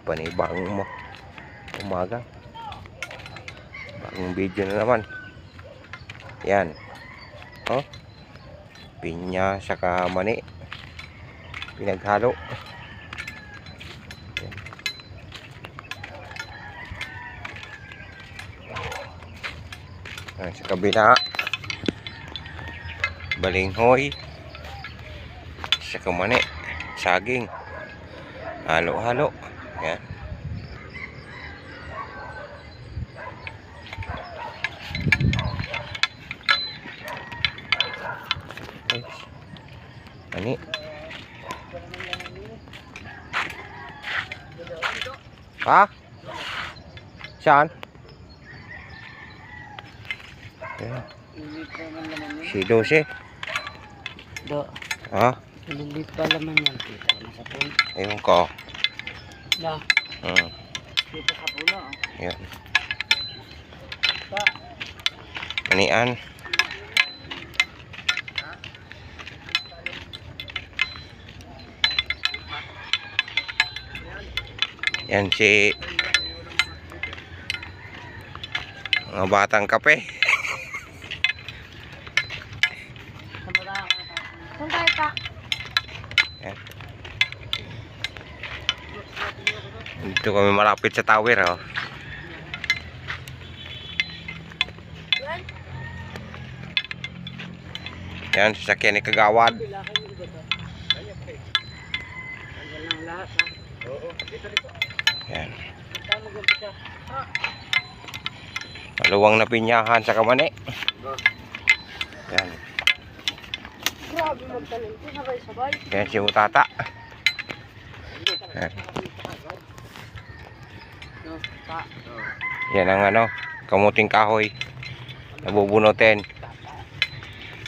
panibagong umaga, bagong video na naman. Yan, oh, pinya saka mani pinaghalo. Yan. Sa kabila, balinghoy saka mani, saging, halo-halo. Yan. Ani. Ha? Saan? Yan. Si Dose. Do. Ha? Lilit pa laman yan. Kita na sa puno. Ayun ko. Da. Kita sa puno. Yan. Manian. Yan si mga batang kape. Yan. Dito kami malapit sa tower, oh. Yan, sasakyan ni Kagawad. Yan. Maluwang na pinyahan sa kamani. Yan. Grabe magtanim ko, sabay-sabay. Yan si Utata. Yan. Yan ang ano, kamuting kahoy. Nabubunutin.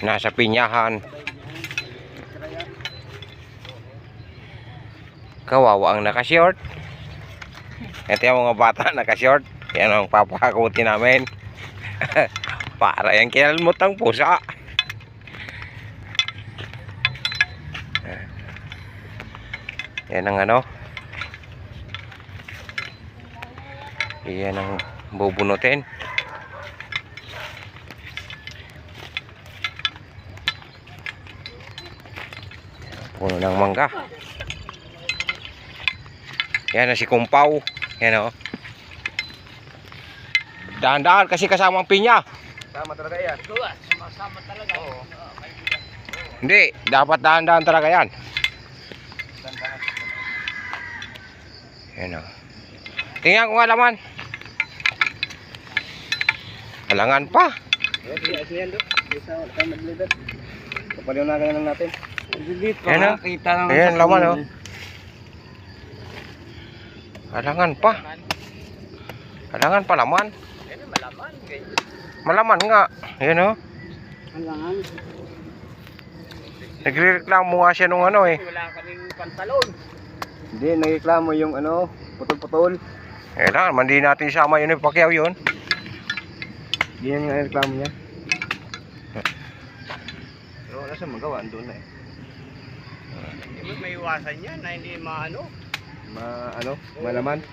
Nasa pinyahan. Kawawa ang naka-short. Ito yung mga bata naka-short. Yan ang papakuti namin. Para yung kinalmot ang pusa. Yan ang ano. Yan ang bubunutin. Puno ng mangga. Yan na si Kumpaw. Yan o. Dahan-dahan kasi kasama ang pinya. Sama talaga yan. Sumasama talaga. Oo. Hindi, dapat dahan-dahan talaga yan. Yan o. Tingnan ko nga laman. Halangan pa. Yan doon. Isa tayo mag-libat. Kapaliwanagan lang natin. Yan o. Kita naman. Ayan, laman o. Halangan pa. Halangan pa laman. Yan malaman. Malaman nga. Ayan o. Halangan. Nagre-reklamo nga siya nung ano eh. Wala kaming pantalon. Hindi, nagreklamo yung ano, putol-putol. Eh lang, mandi natin isama yun yung Pacquiao yun. Hindi yan yung reklamo niya. Pero wala siya magawa, doon na eh. Hindi may iwasan yan na hindi maano. Malaman.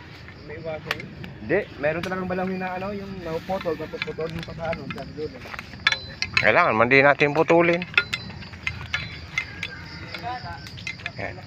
May iwasan yan. Hindi, meron talagang balangin na ano, yung naputol, tapos putol yung pagkaano, dyan doon eh. Kailangan, mandi natin putulin. Yan.